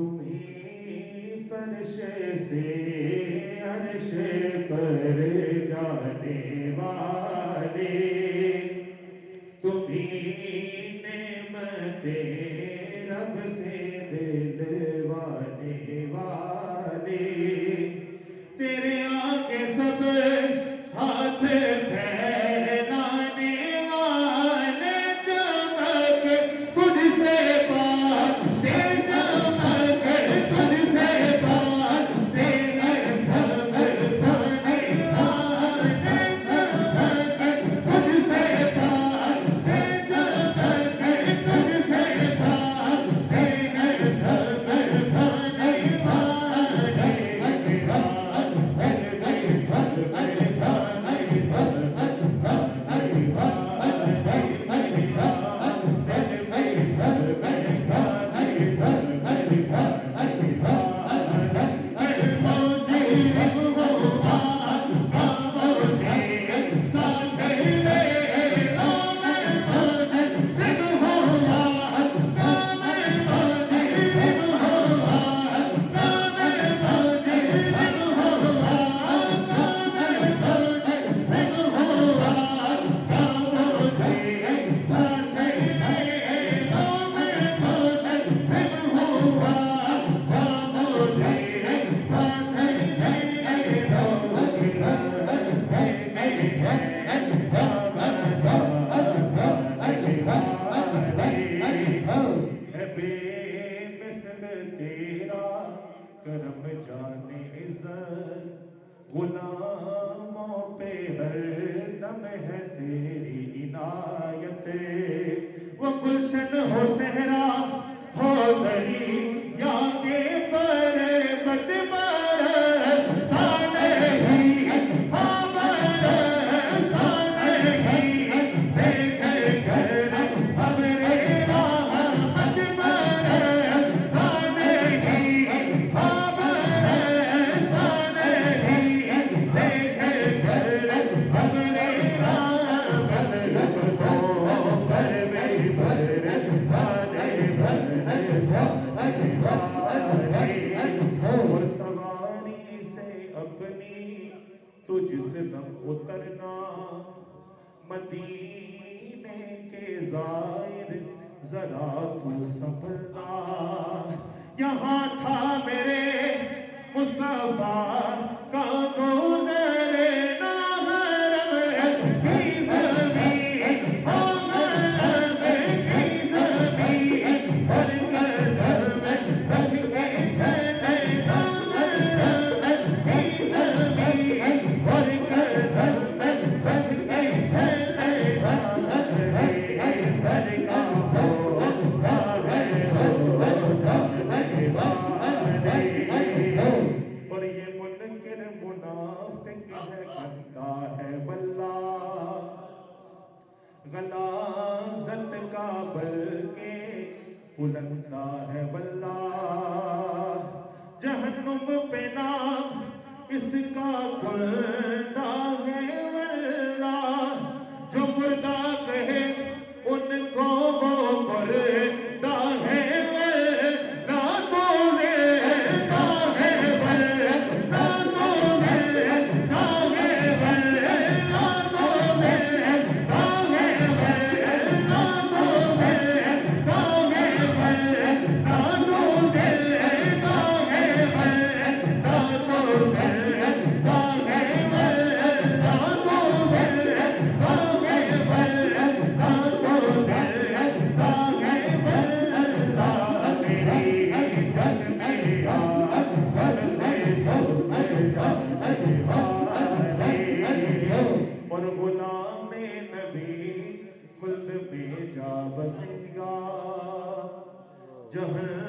तुम्हीं फर्श से अर्श पर जाने वाले, तुम्हीं नेमते रब से दिलवाने वाले। तेरे आगे सब हाथ फैलाने वाले, चमक तुझसे बातें, चमक तुझसे बातें, सब पाने वाले, चमक तुझसे बातें, चमक तुझसे बातें, सब पाने करम जाने इज़्ज़त, गुलामों पे हर दम है तेरी इनायत। वो गुलशन हो सहरा हो दरिया के पर्वत बरसता नहीं, हाँ बरसता नहीं, देख कर हमरे रहमत बरसता नहीं, हाँ बरसता नहीं, देख कर हमरे रहमत को भर में बरसा नहीं, बरसा और सवारी से अपनी तुझसे दम उतरना, मदीने के ज़ाहिर जरा तू संभलना। यहाँ था मेरे मुस्तफा का गुज़रना, हरम की ज़मीन, हरम की ज़मीन, हर कदम रख के चलना, हरम की ज़मीन, हर कदम रख के चलना। सरकार और ये मुनकिर मुनाफिक है, गंदा है वल्लाह, गलाज़त का बल्कि बुलंदा है वल्लाह। जहन्नुम पे नाम इसका खुलदा है वल्लाह, जो मुर्दा कहे उनको वो मुर्दा है वल्लाह, तो ज़िंदा है वल्लाह, तो ज़िंदा है वल्लाह, तो ज़िंदा है वल्लाह, तो ज़िंदा है वल्लाह, तो ज़िंदा है वल्लाह, तो ज़िंदा है वल्लाह, तो ज़िंदा है वल्लाह, तो ज़िंदा है वल्लाह। मेरी चश्मे याद कब से झलका और गुलाम नबी खुल्द में जा बसेगा, जहाँ